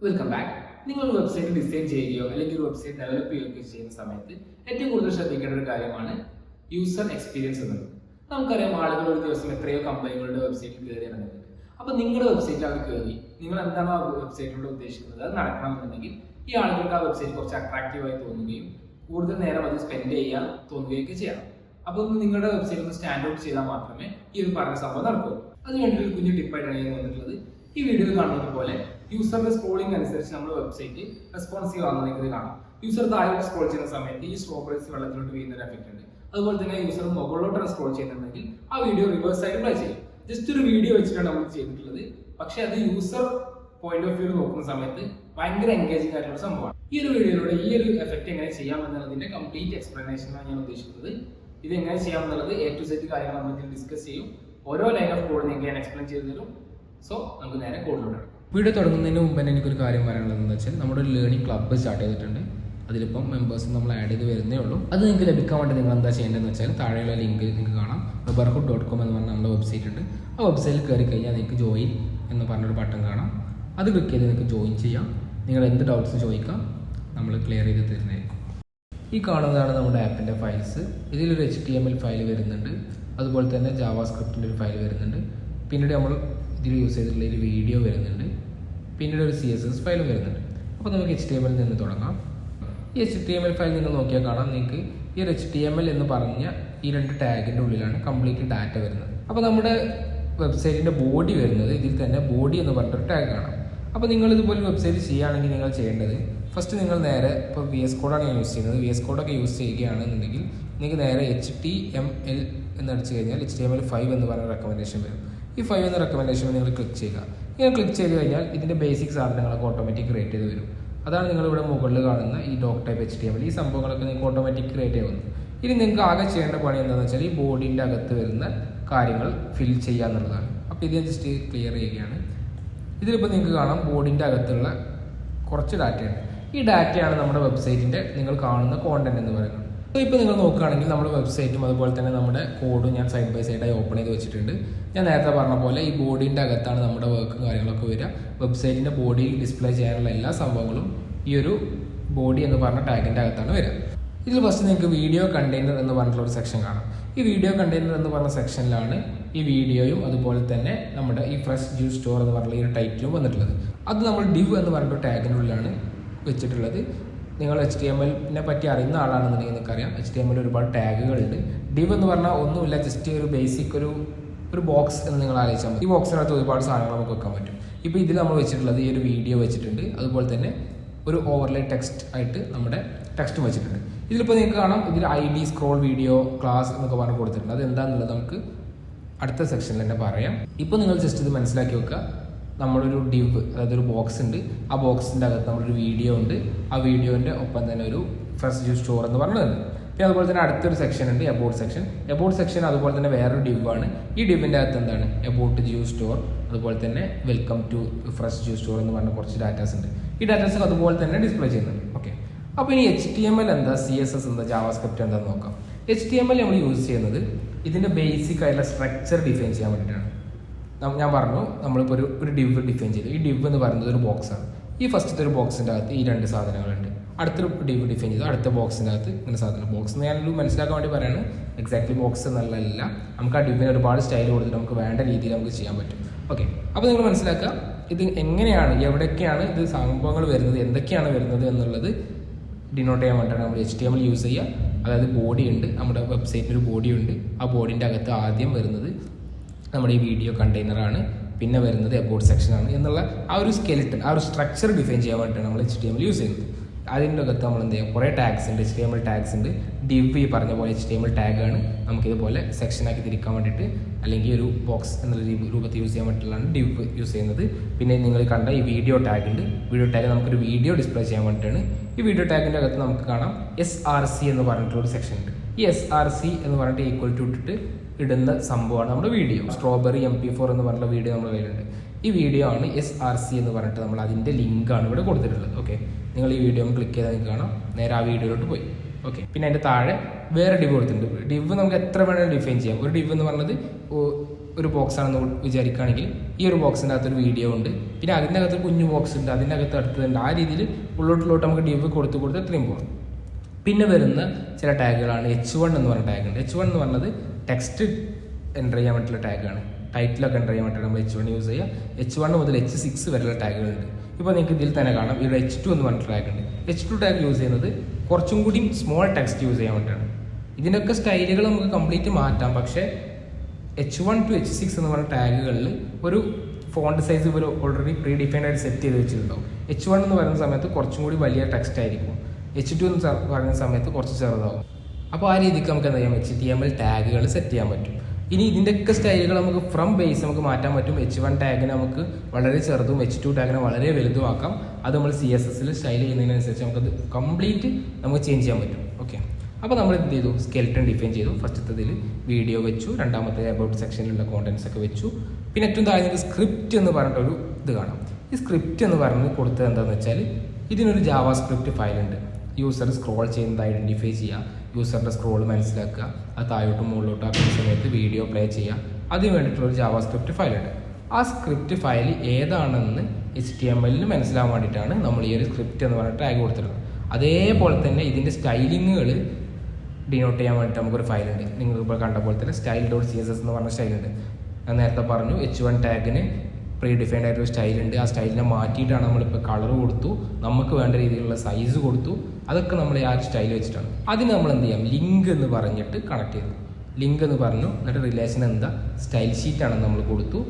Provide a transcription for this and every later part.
Welcome back. നിങ്ങൾ ഒരു website design ചെയ്യുകയോ അല്ലെങ്കിൽ ഒരു വെബ്സൈറ്റ് ഡെവലപ്പ് ചെയ്യുകയോ ചെയ്യുന്ന സമയത്ത് ഏറ്റവും കൂടുതൽ ശ്രദ്ധിക്കേണ്ട ഒരു കാര്യമാണ് യൂസർ എക്സ്പീരിയൻസ് എന്നുള്ളത്. നമുക്കറിയാം, ആളുകൾ ഒരു ദിവസം എത്രയോ കമ്പനികളുടെ വെബ്സൈറ്റിൽ കയറി ഇറങ്ങുന്നുണ്ട്. അപ്പോൾ നിങ്ങളുടെ വെബ്സൈറ്റിൽ അവർ കയറി നിങ്ങൾ എന്താണ് ആ വെബ്സൈറ്റിലൂടെ ഉദ്ദേശിക്കുന്നത് അത് നടക്കണമെന്നുണ്ടെങ്കിൽ ഈ ആളുകൾക്ക് ആ വെബ്സൈറ്റ് കുറച്ച് അട്രാക്റ്റീവായി തോന്നുകയും കൂടുതൽ നേരം അത് സ്പെൻഡ് ചെയ്യാൻ തോന്നുകയൊക്കെ ചെയ്യണം. അപ്പോൾ നിങ്ങളുടെ വെബ്സൈറ്റ് ഒന്ന് സ്റ്റാൻഡ് ഔട്ട് ചെയ്താൽ മാത്രമേ ഈ ഒരു പറഞ്ഞ സംഭവം നടക്കുള്ളൂ. അതിനുവേണ്ടി ഒരു കുഞ്ഞു ടിപ്പായിട്ടാണ് ഞാൻ വന്നിട്ടുള്ളത്. ഈ വീഡിയോയിൽ കാണുന്നത് പോലെ യൂസറിന്റെ സ്ക്രോളിംഗ് അനുസരിച്ച് നമ്മുടെ വെബ്സൈറ്റ് റെസ്പോൺസീവ് ആണെന്ന് ഇത് കാണാം. യൂസർ താഴോട്ട് സ്ക്രോൾ ചെയ്യുന്ന സമയത്ത് ഈ സ്ട്രോബറീസ് വെള്ളത്തിലോട്ട് വീഴുന്ന ഒരു എഫക്റ്റ് ഉണ്ട്. അതുപോലെ തന്നെ യൂസർ മുകളിലോട്ട് സ്ക്രോൾ ചെയ്യുന്നുണ്ടെങ്കിൽ ആ വീഡിയോ റിവേഴ്സ് ആയിട്ട് പ്ലേ ചെയ്യും. ജസ്റ്റ് ഒരു വീഡിയോ വെച്ചിട്ടാണ് നമ്മൾ ചെയ്തിട്ടുള്ളത്. പക്ഷെ അത് യൂസർ പോയിന്റ് ഓഫ് വ്യൂ നോക്കുന്ന സമയത്ത് ഭയങ്കര എൻഗേജിംഗ് ആയിട്ടുള്ള സംഭവമാണ്. ഈ ഒരു വീഡിയോയിലൂടെ ഈ ഒരു എഫക്റ്റ് എങ്ങനെ ചെയ്യാം എന്നുള്ളതിന്റെ കംപ്ലീറ്റ് എക്സ്പ്ലനേഷനാണ് ഞാൻ ഉദ്ദേശിക്കുന്നത്. ഇത് എങ്ങനെ ചെയ്യാം എന്നുള്ളത് A to Z കാര്യങ്ങൾ നമ്മൾ ഇതിൽ ഡിസ്കസ് ചെയ്യും. ഓരോ ലൈൻ ഓഫ് കോഡ് നിങ്ങൾക്ക് ഞാൻ എക്സ്പ്ലെയിൻ ചെയ്തു തരും. സോ നമുക്ക് നേരെ കോഡിലോട്ട്. വീഡിയോ തുടങ്ങുന്നതിന് മുമ്പ് തന്നെ എനിക്കൊരു കാര്യം പറയാനുള്ളതെന്ന് വെച്ചാൽ നമ്മുടെ ഒരു ലേണിംഗ് ക്ലബ്ബ് സ്റ്റാർട്ട് ചെയ്തിട്ടുണ്ട്. അതിലിപ്പം മെമ്പേഴ്സ് നമ്മൾ ആഡ് ചെയ്ത് വരുന്നേ ഉള്ളൂ. അത് നിങ്ങൾക്ക് ലഭിക്കാൻ വേണ്ടി നിങ്ങൾ എന്താ ചെയ്യേണ്ടതെന്ന് വെച്ചാൽ താഴെയുള്ള ലിങ്ക് നിങ്ങൾക്ക് കാണാം. weberhood.com എന്ന് പറഞ്ഞ നമ്മുടെ വെബ്സൈറ്റ് ഉണ്ട്. ആ വെബ്സൈറ്റിൽ കയറി കഴിഞ്ഞാൽ നിങ്ങൾക്ക് ജോയിൻ എന്ന് പറഞ്ഞൊരു ബട്ടൺ കാണാം. അത് ക്ലിക്ക് ചെയ്ത് നിങ്ങൾക്ക് ജോയിൻ ചെയ്യാം. നിങ്ങൾ എന്ത് ഡൗട്ട്സ് ചോദിക്കാം, നമ്മൾ ക്ലിയർ ചെയ്ത് തരുന്നതായിരിക്കും. ഈ കാണുന്നതാണ് നമ്മുടെ ആപ്പിൻ്റെ ഫയൽസ്. ഇതിലൊരു HTML ഫയൽ വരുന്നുണ്ട്. അതുപോലെ തന്നെ ജാവാസ്ക്രിപ്റ്റിൻ്റെ ഒരു ഫയൽ വരുന്നുണ്ട്. പിന്നീട് നമ്മൾ ഇതിൽ യൂസ് ചെയ്തിട്ടുള്ള ഒരു വീഡിയോ വരുന്നുണ്ട്. പിന്നീട് ഒരു CSS ഫയൽ വരുന്നുണ്ട്. അപ്പോൾ നമുക്ക് HTML നിന്ന് തുടങ്ങാം. ഈ HTML ഫയൽ നിങ്ങൾ നോക്കിയാൽ കാണാം, നിങ്ങൾക്ക് ഈ ഒരു HTML എന്ന് പറഞ്ഞ ഈ രണ്ട് ടാഗിൻ്റെ ഉള്ളിലാണ് കംപ്ലീറ്റ് ഡാറ്റ വരുന്നത്. അപ്പോൾ നമ്മുടെ വെബ്സൈറ്റിൻ്റെ ബോഡി വരുന്നത് ഇതിൽ തന്നെ ബോഡി എന്ന് പറഞ്ഞൊരു ടാഗ് കാണാം. അപ്പോൾ നിങ്ങൾ ഇതുപോലെ വെബ്സൈറ്റ് ചെയ്യുകയാണെങ്കിൽ നിങ്ങൾ ചെയ്യേണ്ടത് ഫസ്റ്റ് നിങ്ങൾ നേരെ ഇപ്പോൾ VS കോഡാണ് ഞാൻ യൂസ് ചെയ്യുന്നത്. VS കോഡൊക്കെ യൂസ് ചെയ്യുകയാണെന്നുണ്ടെങ്കിൽ നിങ്ങൾക്ക് നേരെ HTML എന്ന് അടിച്ചു കഴിഞ്ഞാൽ HTML5 എന്ന് പറഞ്ഞ റെക്കമെൻഡേഷൻ വരും. ഈ 5 എന്ന റെക്കമെൻഡേഷൻ നിങ്ങൾ ക്ലിക്ക് ചെയ്യുക. ഇങ്ങനെ ക്ലിക്ക് ചെയ്ത് കഴിഞ്ഞാൽ ഇതിൻ്റെ ബേസിക് സാധനങ്ങളൊക്കെ ഓട്ടോമാറ്റിക് ക്രിയേറ്റ് ചെയ്ത് വരും. അതാണ് നിങ്ങളിവിടെ മുകളിൽ കാണുന്ന ഈ ഡോക് ടൈപ്പ് HTML. ഈ സംഭവങ്ങളൊക്കെ നിങ്ങൾക്ക് ഓട്ടോമാറ്റിക് ക്രിയേറ്റ് ആവുന്നു. ഇനി നിങ്ങൾക്ക് ആകെ ചെയ്യേണ്ട പണി എന്താണെന്ന് വെച്ചാൽ ഈ ബോഡീൻ്റെ അകത്ത് വരുന്ന കാര്യങ്ങൾ ഫിൽ ചെയ്യുക എന്നുള്ളതാണ്. അപ്പോൾ ഇത് ഞാൻ ജസ്റ്റ് ക്ലിയർ ചെയ്യുകയാണ്. ഇതിലിപ്പോൾ നിങ്ങൾക്ക് കാണാം ബോഡീൻ്റെ അകത്തുള്ള കുറച്ച് ഡാറ്റയാണ്. ഈ ഡാറ്റയാണ് നമ്മുടെ വെബ്സൈറ്റിൻ്റെ നിങ്ങൾ കാണുന്ന കോണ്ടന്റ് എന്ന് പറയുന്നത്. അപ്പോൾ ഇപ്പോൾ നിങ്ങൾ നോക്കുകയാണെങ്കിൽ നമ്മുടെ വെബ്സൈറ്റും അതുപോലെ തന്നെ നമ്മുടെ കോഡും ഞാൻ സൈഡ് ബൈ സൈഡായി ഓപ്പൺ ചെയ്ത് വെച്ചിട്ടുണ്ട്. ഞാൻ നേരത്തെ പറഞ്ഞ പോലെ ഈ ബോഡീൻ്റെ അകത്താണ് നമ്മുടെ വർക്കും കാര്യങ്ങളൊക്കെ വരിക. വെബ്സൈറ്റിൻ്റെ ബോഡിയിൽ ഡിസ്പ്ലേ ചെയ്യാനുള്ള എല്ലാ സംഭവങ്ങളും ഈ ഒരു ബോഡി എന്ന് പറഞ്ഞ ടാഗിൻ്റെ അകത്താണ് വരിക. ഇതിൽ ഫസ്റ്റ് നിങ്ങൾക്ക് വീഡിയോ കണ്ടെയ്നർ എന്ന് പറഞ്ഞിട്ടുള്ള ഒരു സെക്ഷൻ കാണാം. ഈ വീഡിയോ കണ്ടെയ്നർ എന്ന് പറഞ്ഞ സെക്ഷനിലാണ് ഈ വീഡിയോയും അതുപോലെ തന്നെ നമ്മുടെ ഈ ഫ്രഷ് ജ്യൂസ് സ്റ്റോർ എന്ന് പറഞ്ഞ ഈ ഒരു ടൈറ്റിലും വന്നിട്ടുള്ളത്. അത് നമ്മൾ div എന്ന് പറഞ്ഞിട്ട് ടാഗിനുള്ളിലാണ് വെച്ചിട്ടുള്ളത്. നിങ്ങൾ HTML-നെ പറ്റി അറിയുന്ന ആളാണെന്നുണ്ടെങ്കിൽ നിങ്ങൾക്കറിയാം HTML ഒരുപാട് ടാഗുകളുണ്ട്. div എന്ന് പറഞ്ഞാൽ ഒന്നുമില്ല, ജസ്റ്റ് ഒരു ബേസിക് ഒരു ബോക്സ് എന്ന് നിങ്ങൾ ആലോചിച്ചാൽ മതി. ഈ ബോക്സിനകത്ത് ഒരുപാട് സാധനങ്ങൾ നമുക്ക് വെക്കാൻ പറ്റും. ഇപ്പോൾ ഇതിൽ നമ്മൾ വെച്ചിട്ടുള്ളത് ഈ ഒരു വീഡിയോ വെച്ചിട്ടുണ്ട്. അതുപോലെ തന്നെ ഒരു ഓവർലേ ടെക്സ്റ്റ് ആയിട്ട് നമ്മുടെ ടെക്സ്റ്റും വെച്ചിട്ടുണ്ട്. ഇതിലിപ്പോൾ നിങ്ങൾക്ക് കാണാം, ഇതിൽ ID, സ്ക്രോൾ, വീഡിയോ, ക്ലാസ് എന്നൊക്കെ പറഞ്ഞ് കൊടുത്തിട്ടുണ്ട്. അത് എന്താണെന്നുള്ളത് നമുക്ക് അടുത്ത സെക്ഷനിൽ തന്നെ പറയാം. ഇപ്പോൾ നിങ്ങൾ ജസ്റ്റ് ഇത് മനസ്സിലാക്കി വെക്കുക. നമ്മളൊരു div, അതായത് ഒരു ബോക്സ് ഉണ്ട്. ആ ബോക്സിൻ്റെ അകത്ത് നമ്മളൊരു വീഡിയോ ഉണ്ട്. ആ വീഡിയോൻ്റെ ഒപ്പം തന്നെ ഒരു ഫ്രഷ് ജ്യൂസ് സ്റ്റോർ എന്ന് പറഞ്ഞതുണ്ട്. പിന്നെ അതുപോലെ തന്നെ അടുത്തൊരു സെക്ഷൻ ഉണ്ട്, എബൌട്ട് സെക്ഷൻ. അതുപോലെ തന്നെ വേറൊരു div ആണ്. ഈ divന്റെ അകത്ത് എന്താണ് എബൌട്ട് ജ്യൂസ് സ്റ്റോർ, അതുപോലെ തന്നെ welcome to fresh juice store എന്ന് പറഞ്ഞ കുറച്ച് ഡാറ്റാസ് ഉണ്ട്. ഈ ഡാറ്റാസ് അതുപോലെ തന്നെ ഡിസ്പ്ലേ ചെയ്യുന്നുണ്ട്. ഓക്കെ, അപ്പോൾ ഇനി HTML എന്താ, CSS എന്താ, ജാവാസ്ക്രിപ്റ്റ് എന്താന്ന് നോക്കാം. HTML നമ്മൾ യൂസ് ചെയ്യുന്നത് ഇതിൻ്റെ ബേസിക് ആയിട്ടുള്ള സ്ട്രക്ചർ ഡിഫൈൻ ചെയ്യാൻ വേണ്ടിയിട്ടാണ്. ഞാൻ പറഞ്ഞു, നമ്മളിപ്പോൾ ഒരു div ഡിഫൈൻ ചെയ്തു. ഈ div എന്ന് പറയുന്നത് ഒരു ബോക്സാണ്. ഈ ഫസ്റ്റത്തെ ഒരു ബോക്സിൻ്റെ അകത്ത് ഈ രണ്ട് സാധനങ്ങളുണ്ട്. അടുത്തൊരു div ഡിഫൈൻ ചെയ്തു, അടുത്ത ബോക്സിൻ്റെ അകത്ത് ഇങ്ങനെ സാധനം. ബോക്സ് ഞാനൊരു മനസ്സിലാക്കാൻ വേണ്ടി പറയുകയാണ്. എക്സാക്ട്ലി ബോക്സ് എന്നുള്ളതല്ല, നമുക്ക് ആ divന് ഒരുപാട് സ്റ്റൈൽ കൊടുത്തിട്ട് നമുക്ക് വേണ്ട രീതിയിൽ നമുക്ക് ചെയ്യാൻ പറ്റും. ഓക്കെ, അപ്പോൾ നിങ്ങൾ മനസ്സിലാക്കുക ഇത് എങ്ങനെയാണ്, എവിടെയൊക്കെയാണ് ഇത് സംഭവങ്ങൾ വരുന്നത്, എന്തൊക്കെയാണ് വരുന്നത് എന്നുള്ളത് ഡിനോട്ട് ചെയ്യാൻ വേണ്ടിയിട്ടാണ് നമ്മൾ HTML യൂസ് ചെയ്യുക. അതായത് ബോഡി ഉണ്ട്, നമ്മുടെ വെബ്സൈറ്റിന് ഒരു ബോഡി ഉണ്ട്. ആ ബോഡീൻ്റെ അകത്ത് ആദ്യം വരുന്നത് നമ്മുടെ ഈ വീഡിയോ കണ്ടെയ്നറാണ്, പിന്നെ വരുന്നത് എബൌട്ട് സെക്ഷനാണ് എന്നുള്ള ആ ഒരു സ്കെലിറ്റൺ, ആ ഒരു സ്ട്രക്ചർ ഡിഫൈൻ ചെയ്യാൻ വേണ്ടിയിട്ടാണ് നമ്മൾ HTML യൂസ് ചെയ്യുന്നത്. അതിൻ്റെ അകത്ത് നമ്മൾ എന്ത് ചെയ്യാം, കുറേ ടാഗ്സ് ഉണ്ട്, HTML ടാഗ്സ് ഉണ്ട്. div ഈ പറഞ്ഞ പോലെ HTML ടാഗാണ്. നമുക്കിതുപോലെ സെക്ഷനാക്കി തിരിക്കാൻ വേണ്ടിയിട്ട് അല്ലെങ്കിൽ ഒരു ബോക്സ് എന്നുള്ള രൂപത്തിൽ യൂസ് ചെയ്യാൻ വേണ്ടിയിട്ടാണ് div യൂസ് ചെയ്യുന്നത്. പിന്നെ നിങ്ങൾ കണ്ട ഈ വീഡിയോ ടാഗ് ഉണ്ട്. വീഡിയോ ടാഗ് നമുക്കൊരു വീഡിയോ ഡിസ്പ്ലേ ചെയ്യാൻ വേണ്ടിയിട്ടാണ്. ഈ വീഡിയോ ടാഗിൻ്റെ അകത്ത് നമുക്ക് കാണാം SRC എന്ന് പറഞ്ഞിട്ടുള്ളൊരു സെക്ഷൻ ഉണ്ട്. ഈ SRC എന്ന് പറഞ്ഞിട്ട് ഈക്വൽ ടു ഇട്ടിട്ട് ഇടുന്ന സംഭവമാണ് നമ്മുടെ വീഡിയോ. സ്ട്രോബെറി MP4 എന്ന് പറഞ്ഞിട്ടുള്ള വീഡിയോ നമ്മുടെ കയ്യിലുണ്ട്. ഈ വീഡിയോ ആണ് SRC എന്ന് പറഞ്ഞിട്ട് നമ്മൾ അതിൻ്റെ ലിങ്കാണ് ഇവിടെ കൊടുത്തിട്ടുള്ളത്. ഓക്കെ, നിങ്ങൾ ഈ വീഡിയോ ക്ലിക്ക് ചെയ്താൽ നിങ്ങൾക്ക് കാണാം, നേരെ ആ വീഡിയോയിലോട്ട് പോയി. ഓക്കെ, പിന്നെ അതിൻ്റെ താഴെ വേറെ div കൊടുത്തിട്ടുണ്ട്. div നമുക്ക് എത്ര വേണമെങ്കിലും ഡിഫൈൻ ചെയ്യാം. ഒരു div എന്ന് പറഞ്ഞത് ഒരു ബോക്സ് ആണെന്ന് വിചാരിക്കുകയാണെങ്കിൽ ഈ ഒരു ബോക്സിൻ്റെ അകത്തൊരു വീഡിയോ ഉണ്ട്, പിന്നെ അതിൻ്റെ അകത്ത് കുഞ്ഞു ബോക്സ് ഉണ്ട്, അതിൻ്റെ അകത്ത് അടുത്തതുണ്ട്. ആ രീതിയിൽ ഉള്ളോട്ട് നമുക്ക് ഡിവ് കൊടുത്ത് ഇത്രയും പോകണം. പിന്നെ വരുന്ന ചില ടാഗുകളാണ് H1 എന്ന് പറഞ്ഞ ടാഗ് ഉണ്ട്. H1 എന്ന് പറഞ്ഞത് ടെക്സ്റ്റ് എൻ്റർ ചെയ്യാൻ വേണ്ടിയിട്ടുള്ള ടാഗാണ്. ടൈറ്റിലൊക്കെ എൻ്റർ ചെയ്യാൻ വേണ്ടിയിട്ട് നമ്മൾ H1 യൂസ് ചെയ്യുക. H1 മുതൽ H6 വരെയുള്ള ടാഗുകളുണ്ട്. ഇപ്പോൾ നിങ്ങൾക്ക് ഇതിൽ തന്നെ കാണാം ഇവിടെ H2 എന്ന് പറഞ്ഞിട്ട് ടാഗ് ഉണ്ട്. H2 ടാഗ് യൂസ് ചെയ്യുന്നത് കുറച്ചും കൂടി സ്മോൾ ടെക്സ്റ്റ് യൂസ് ചെയ്യാൻ വേണ്ടിയിട്ടാണ്. ഇതിനൊക്കെ സ്റ്റൈലുകൾ നമുക്ക് കംപ്ലീറ്റ് മാറ്റാം, പക്ഷേ H1 to H6 എന്ന് പറഞ്ഞ ടാഗുകളിൽ ഒരു ഫോണ്ട് സൈസ് ഇവർ ഓൾറെഡി പ്രീ ഡിഫൈൻഡ് ആയിട്ട് സെറ്റ് ചെയ്ത് വെച്ചിട്ടുണ്ടാവും. H1 എന്ന് പറയുന്ന സമയത്ത് കുറച്ചും കൂടി വലിയ ടെക്സ്റ്റ് ആയിരിക്കും, H2 എന്ന് പറയുന്ന സമയത്ത് കുറച്ച് ചെറുതാവും. അപ്പോൾ ആ രീതിക്ക് നമുക്ക് എന്താ ചെയ്യാം, HTML ടാഗുകൾ സെറ്റ് ചെയ്യാൻ പറ്റും. ഇനി ഇതിൻ്റെയൊക്കെ സ്റ്റൈലുകൾ നമുക്ക് ഫ്രം ബേസ് നമുക്ക് മാറ്റാൻ പറ്റും. H1 ടാഗിനെ നമുക്ക് വളരെ ചെറുതും H2 ടാഗിനെ വളരെ വലുതുമാക്കാം. അത് നമ്മൾ CSSൽ സ്റ്റൈൽ ചെയ്യുന്നതിനനുസരിച്ച് നമുക്കത് കംപ്ലീറ്റ് നമുക്ക് ചേഞ്ച് ചെയ്യാൻ പറ്റും. ഓക്കെ, അപ്പോൾ നമ്മൾ എന്ത് ചെയ്തു, സ്കെൽട്ടൺ ഡിഫൈൻ ചെയ്തു. ഫസ്റ്റത്തതിൽ വീഡിയോ വെച്ചു, രണ്ടാമത്തെ അബൌട്ട് സെക്ഷനിലുള്ള കോണ്ടൻസ് ഒക്കെ വെച്ചു. പിന്നെ ഏറ്റവും താഴെ സ്ക്രിപ്റ്റ് എന്ന് പറഞ്ഞിട്ടൊരു ഇത് കാണാം. ഈ സ്ക്രിപ്റ്റ് എന്ന് പറഞ്ഞ് കൊടുത്തത് എന്താണെന്ന് വെച്ചാൽ ഇതിനൊരു ജാവാ സ്ക്രിപ്റ്റ് ഫയലുണ്ട്. യൂസർ സ്ക്രോൾ ചെയ്യുന്നത് ഐഡൻറ്റിഫൈ ചെയ്യുക, യൂസറിൻ്റെ സ്ക്രോൾ മനസ്സിലാക്കുക, അത് താഴോട്ടും മുകളിലോട്ടും ആക്കുന്ന സമയത്ത് വീഡിയോ പ്ലേ ചെയ്യുക, അതിന് വേണ്ടിയിട്ടുള്ളൊരു ജാവാ സ്ക്രിപ്റ്റ് ഫയലുണ്ട്. ആ സ്ക്രിപ്റ്റ് ഫയൽ ഏതാണെന്ന് HTML മനസ്സിലാവാൻ വേണ്ടിയിട്ടാണ് നമ്മൾ ഈ ഒരു സ്ക്രിപ്റ്റ് എന്ന് പറഞ്ഞ ടാഗ് കൊടുത്തിട്ടുള്ളത്. അതേപോലെ തന്നെ ഇതിൻ്റെ സ്റ്റൈലിങ്ങുകൾ ഡിനോട്ട് ചെയ്യാൻ വേണ്ടിയിട്ട് നമുക്കൊരു ഫയലുണ്ട്. നിങ്ങളിപ്പോൾ കണ്ട പോലെ തന്നെ style.css എന്ന് പറഞ്ഞ സ്റ്റൈലുണ്ട്. ഞാൻ നേരത്തെ പറഞ്ഞു H1 ടാഗിന് പ്രീ ഡിഫൈൻഡ് ആയിട്ടൊരു സ്റ്റൈലുണ്ട്. ആ സ്റ്റൈലിനെ മാറ്റിയിട്ടാണ് നമ്മളിപ്പോൾ കളർ കൊടുത്തു, നമുക്ക് വേണ്ട രീതിയിലുള്ള സൈസ് കൊടുത്തു, അതൊക്കെ നമ്മൾ ആ സ്റ്റൈൽ വെച്ചിട്ടാണ്. അതിന് നമ്മൾ എന്ത് ചെയ്യാം, ലിങ്ക് എന്ന് പറഞ്ഞിട്ട് കണക്ട് ചെയ്തു. ലിങ്ക് എന്ന് പറഞ്ഞു, എന്നിട്ട് റിലേഷൻ എന്താ സ്റ്റൈൽ ഷീറ്റാണെന്ന് നമ്മൾ കൊടുത്തു.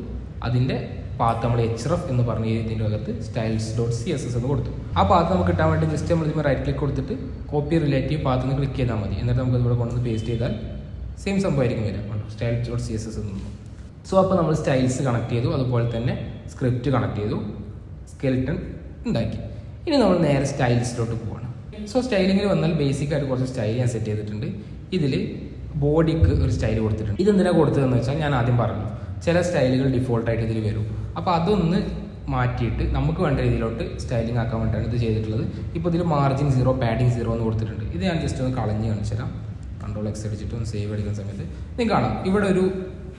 അതിൻ്റെ പാത്ത് നമ്മൾ href എന്ന് പറഞ്ഞ ഇതിൻ്റെ അകത്ത് styles.css എന്ന് കൊടുത്തു. ആ പാത്ത് നമുക്ക് കിട്ടാൻ വേണ്ടി ജസ്റ്റ് നമ്മൾ ഇതിന് റൈറ്റ് ക്ലിക്ക് കൊടുത്തിട്ട് കോപ്പി റിലേറ്റീവ് പാത്ത് എന്ന് ക്ലിക്ക് ചെയ്താൽ മതി. എന്നിട്ട് നമുക്ക് ഇവിടെ കൊണ്ടുവന്ന് പേസ്റ്റ് ചെയ്താൽ സെയിം സംഭവമായിരിക്കും വരിക, styles.css എന്ന്. സോ അപ്പോൾ നമ്മൾ സ്റ്റൈൽസ് കണക്ട് ചെയ്തു, അതുപോലെ തന്നെ സ്ക്രിപ്റ്റ് കണക്ട് ചെയ്തു, സ്കെൽട്ടൺ ഉണ്ടാക്കി. ഇനി നമ്മൾ നേരെ സ്റ്റൈൽസിലോട്ട് പോവാണ്. സോ സ്റ്റൈലിങ്ങിൽ വന്നാൽ ബേസിക് ആയിട്ട് കുറച്ച് സ്റ്റൈൽ ഞാൻ സെറ്റ് ചെയ്തിട്ടുണ്ട്. ഇതിൽ ബോഡിക്ക് ഒരു സ്റ്റൈൽ കൊടുത്തിട്ടുണ്ട്. ഇതെന്തിനാണ് കൊടുത്തതെന്ന് വെച്ചാൽ ഞാൻ ആദ്യം പറഞ്ഞു, ചില സ്റ്റൈലുകൾ ഡിഫോൾട്ടായിട്ട് ഇതിൽ വരും. അപ്പോൾ അതൊന്ന് മാറ്റിയിട്ട് നമുക്ക് വേണ്ട രീതിയിലോട്ട് സ്റ്റൈലിംഗ് ആക്കാൻ വേണ്ടിയിട്ടാണ് ഇത് ചെയ്തിട്ടുള്ളത്. ഇപ്പോൾ ഇതിൽ മാർജിൻ 0, പാഡിങ് 0 എന്ന് കൊടുത്തിട്ടുണ്ട്. ഇത് ഞാൻ ജസ്റ്റ് ഒന്ന് കളഞ്ഞ് കാണിച്ചു തരാം. Ctrl+X അടിച്ചിട്ട് ഒന്ന് സേവ് അടിക്കുന്ന സമയത്ത് നിങ്ങൾക്ക് കാണാം ഇവിടെ ഒരു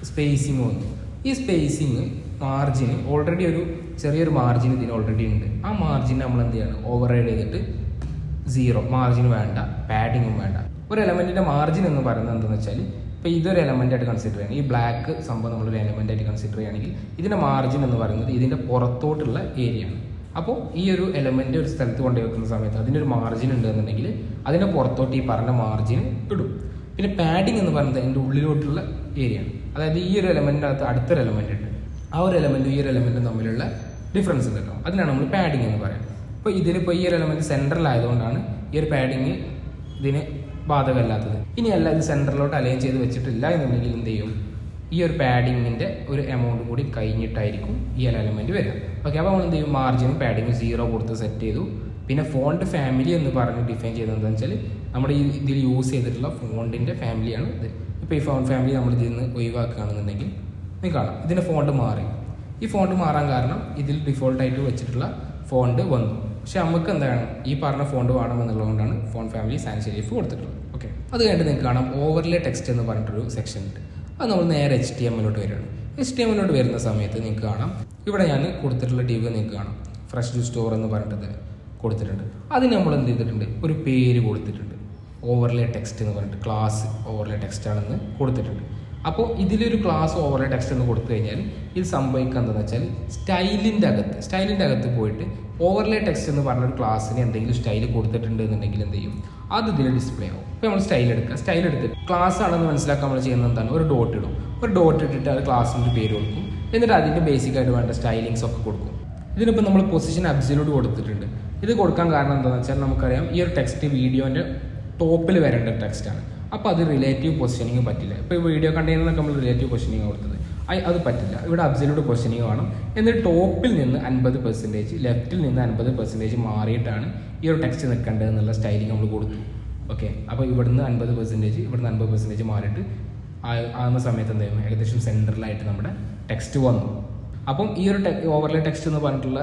സ്പേസിങ് വന്നു. ഈ സ്പേസിങ് മാർജിന് ഓൾറെഡി ഒരു ചെറിയൊരു മാർജിൻ ഇതിന് ഓൾറെഡി ഉണ്ട്. ആ മാർജിൻ നമ്മൾ എന്ത് ചെയ്യണം, ഓവർ റൈഡ് ചെയ്തിട്ട് 0 മാർജിന് വേണ്ട, പാഡിങ്ങും വേണ്ട. ഒരു എലമെൻറ്റിൻ്റെ മാർജിൻ എന്ന് പറയുന്നത് എന്താണെന്ന് വെച്ചാൽ ഇപ്പോൾ ഇതൊരു എലമെൻ്റായിട്ട് കൺസിഡർ ചെയ്യണം. ഈ ബ്ലാക്ക് സംഭവം നമ്മളൊരു എലമെൻ്റായിട്ട് കൺസിഡർ ചെയ്യുകയാണെങ്കിൽ ഇതിൻ്റെ മാർജിൻ എന്ന് പറയുന്നത് ഇതിൻ്റെ പുറത്തോട്ടുള്ള ഏരിയയാണ്. അപ്പോൾ ഈ ഒരു എലമെൻ്റ് ഒരു സ്ഥലത്ത് കൊണ്ടുപോയി വെക്കുന്ന സമയത്ത് അതിൻ്റെ ഒരു മാർജിൻ ഉണ്ടെന്നുണ്ടെങ്കിൽ അതിൻ്റെ പുറത്തോട്ട് ഈ പറഞ്ഞ മാർജിൻ ഇടും. പിന്നെ പാഡിങ് എന്ന് പറയുന്നത് അതിൻ്റെ ഉള്ളിലോട്ടുള്ള ഏരിയയാണ്. അതായത് ഈ ഒരു എലമെൻറ്റിൻ്റെ അകത്ത് അടുത്തൊരു എലമെൻ്റ് ഉണ്ട്, ആ ഒരു എലമെൻറ്റും ഈ ഒരു എലമെൻറ്റും തമ്മിലുള്ള ഡിഫറൻസ് ഉണ്ടല്ലോ, അതിനാണ് നമ്മൾ പാഡിങ് എന്ന് പറയുന്നത്. അപ്പോൾ ഇതിലിപ്പോൾ ഈ ഒരു എലമെൻറ്റ് സെൻട്രലായതുകൊണ്ടാണ് ഈ ഒരു പാഡിങ് ഇതിന് ബാധകമല്ലാത്തത്. ഇനിയല്ല ഇത് സെൻറ്ററിലോട്ട് അലൈൻ ചെയ്ത് വെച്ചിട്ടില്ല എന്നുണ്ടെങ്കിൽ എന്ത് ചെയ്യും, ഈ ഒരു പാഡിങ്ങിൻ്റെ ഒരു എമൗണ്ട് കൂടി കഴിഞ്ഞിട്ടായിരിക്കും ഈ എലമെൻറ്റ് വരിക. ഓക്കെ, അപ്പോൾ നമ്മൾ എന്ത് ചെയ്യും, മാർജിനും പാഡിങ്ങും 0 കൊടുത്ത് സെറ്റ് ചെയ്തു. പിന്നെ ഫോണ്ട് ഫാമിലി എന്ന് പറഞ്ഞ് ഡിഫൈൻ ചെയ്തത് എന്താണെന്ന് വെച്ചാൽ നമ്മുടെ ഈ ഇതിൽ യൂസ് ചെയ്തിട്ടുള്ള ഫോണ്ടിൻ്റെ ഫാമിലിയാണ് ഇത്. ഇപ്പോൾ ഈ ഫോണ്ട് ഫാമിലി നമ്മൾ ഇതിൽ നിന്ന് ഒഴിവാക്കുകയാണെന്നുണ്ടെങ്കിൽ നിങ്ങൾക്ക് കാണാം ഇതിൻ്റെ ഫോണ്ട് മാറി. ഈ ഫോണ്ട് മാറാൻ കാരണം ഇതിൽ ഡിഫോൾട്ടായിട്ട് വെച്ചിട്ടുള്ള ഫോണ്ട് വന്നു. പക്ഷെ നമുക്ക് എന്താണ് ഈ പറഞ്ഞ ഫോണ്ട് വേണമെന്നുള്ളതുകൊണ്ടാണ് ഫോണ്ട് ഫാമിലി സാൻ സെരിഫ് കൊടുത്തിട്ടുള്ളത്. ഓക്കെ, അത് കഴിഞ്ഞിട്ട് നിങ്ങൾക്ക് കാണാം ഓവർലേ ടെക്സ്റ്റ് എന്ന് പറഞ്ഞിട്ടൊരു സെക്ഷൻ ഉണ്ട്. അത് നമ്മൾ നേരെ HTMLോട്ട് വരികയാണ്. HTMLോട്ട് വരുന്ന സമയത്ത് നിങ്ങൾക്ക് കാണാം ഇവിടെ ഞാൻ കൊടുത്തിട്ടുള്ള ഡിവ് നിങ്ങൾക്ക് കാണാം ഫ്രഷ് ടു സ്റ്റോർ എന്ന് പറഞ്ഞിട്ട് കൊടുത്തിട്ടുണ്ട്. അതിന് നമ്മൾ എന്ത് ചെയ്തിട്ടുണ്ട്, ഒരു പേര് കൊടുത്തിട്ടുണ്ട്, ഓവർലേ ടെക്സ്റ്റ് എന്ന് പറഞ്ഞിട്ട് ക്ലാസ് ഓവർലേ ടെക്സ്റ്റ് ആണെന്ന് കൊടുത്തിട്ടുണ്ട്. അപ്പോൾ ഇതിലൊരു ക്ലാസ് ഓവർലേ ടെക്സ്റ്റ് എന്ന് കൊടുത്തു കഴിഞ്ഞാൽ ഇത് സംഭവിക്കുക എന്താണെന്ന് വെച്ചാൽ സ്റ്റൈലിൻ്റെ അകത്ത് പോയിട്ട് ഓവർലേ ടെക്സ്റ്റ് എന്ന് പറഞ്ഞൊരു ക്ലാസ്സിന് എന്തെങ്കിലും സ്റ്റൈൽ കൊടുത്തിട്ടുണ്ട് എന്നുണ്ടെങ്കിൽ എന്ത് ചെയ്യും, അത് ഇതിൽ ഡിസ്പ്ലേ ആവും. ഇപ്പോൾ നമ്മൾ സ്റ്റൈൽ എടുത്തിട്ട് ക്ലാസ് ആണെന്ന് മനസ്സിലാക്കാൻ നമ്മൾ ചെയ്യുന്നത് എന്താണ്, ഒരു ഡോട്ട് ഇടും. ഒരു ഡോട്ട് ഇട്ടിട്ട് അത് ക്ലാസ്സിൻ്റെ പേര് കൊടുക്കും. എന്നിട്ട് അതിൻ്റെ ബേസിക്കായിട്ട് വേണ്ട സ്റ്റൈലിങ്സ് ഒക്കെ കൊടുക്കും. ഇതിനിപ്പോൾ നമ്മൾ പൊസിഷൻ അബ്സല്യൂട്ട് കൊടുത്തിട്ടുണ്ട്. ഇത് കൊടുക്കാൻ കാരണം എന്താണെന്ന് വെച്ചാൽ നമുക്കറിയാം ഈ ഒരു ടെക്സ്റ്റ് വീഡിയോൻ്റെ ടോപ്പിൽ വരേണ്ട ടെക്സ്റ്റാണ്. അപ്പോൾ അത് റിലേറ്റീവ് പൊസിഷനിങ് പറ്റില്ല. ഇപ്പോൾ ഈ വീഡിയോ കണ്ടെയ്നറിനൊക്കെ നമ്മൾ റിലേറ്റീവ് പൊസിഷനിങ് കൊടുത്തത് അത് പറ്റില്ല. ഇവിടെ അബ്സല്യൂട്ട് പൊസിഷനിങ് വേണം. എന്നിട്ട് ടോപ്പിൽ നിന്ന് 50%, ലെഫ്റ്റിൽ നിന്ന് 50% മാറിയിട്ടാണ് ഈ ഒരു ടെക്സ്റ്റ് നിൽക്കേണ്ടത് എന്നുള്ള സ്റ്റൈലിങ് നമ്മൾ കൊടുത്തു. ഓക്കെ, അപ്പോൾ ഇവിടുന്ന് 50%, ഇവിടുന്ന് 50% മാറിയിട്ട് ആകുന്ന സമയത്ത് എന്ത് ചെയ്യും, ഏകദേശം സെൻറ്ററിലായിട്ട് നമ്മുടെ ടെക്സ്റ്റ് വന്നു. അപ്പം ഈ ഒരു ഓവർലേ ടെക്സ്റ്റ് എന്ന് പറഞ്ഞിട്ടുള്ള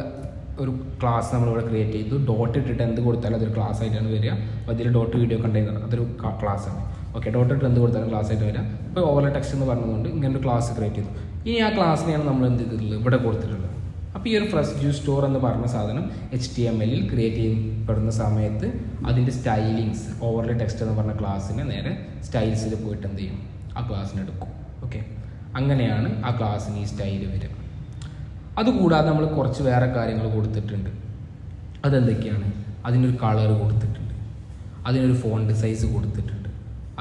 ഒരു ക്ലാസ് നമ്മളിവിടെ ക്രിയേറ്റ് ചെയ്തു. ഡോട്ട് ഇട്ടിട്ട് എന്ത് കൊടുത്താലും അതൊരു ക്ലാസ് ആയിട്ടാണ് വരിക. അപ്പോൾ അതിൽ ഡോട്ട് വീഡിയോ കണ്ടെയ്നർ അതൊരു ക്ലാസ്സാണ്. ഓക്കെ, ഡോട്ട് ഇട്ട് എന്ത് കൊടുത്താലും ക്ലാസ് ആയിട്ട് വരിക. ഇപ്പോൾ ഓവർലേ ടെക്സ്റ്റ് എന്ന് പറഞ്ഞതുകൊണ്ട് ഇങ്ങനെ ഒരു ക്ലാസ് ക്രിയേറ്റ് ചെയ്തു. ഇനി ആ ക്ലാസ്സിനെയാണ് നമ്മൾ എന്ത് ചെയ്തിട്ടുള്ളത്, ഇവിടെ കൊടുത്തിട്ടുള്ളത്. അപ്പോൾ ഈ ഒരു ഫ്രഷ് ജ്യൂസ് സ്റ്റോർ എന്ന് പറഞ്ഞ സാധനം HTML ക്രിയേറ്റ് ചെയ്യപ്പെടുന്ന സമയത്ത് അതിൻ്റെ സ്റ്റൈലിങ്സ് ഓവർലേ ടെക്സ്റ്റ് എന്ന് പറഞ്ഞ ക്ലാസ്സിനെ നേരെ സ്റ്റൈൽസിൽ പോയിട്ട് എന്ത് ചെയ്യും, ആ ക്ലാസ്സിന് എടുക്കും. ഓക്കെ, അങ്ങനെയാണ് ആ ക്ലാസ്സിന് ഈ സ്റ്റൈല് വരിക. അതുകൂടാതെ നമ്മൾ കുറച്ച് വേറെ കാര്യങ്ങൾ കൊടുത്തിട്ടുണ്ട്. അതെന്തൊക്കെയാണ്? അതിനൊരു കളർ കൊടുത്തിട്ടുണ്ട്, അതിനൊരു ഫോണ്ട് സൈസ് കൊടുത്തിട്ടുണ്ട്,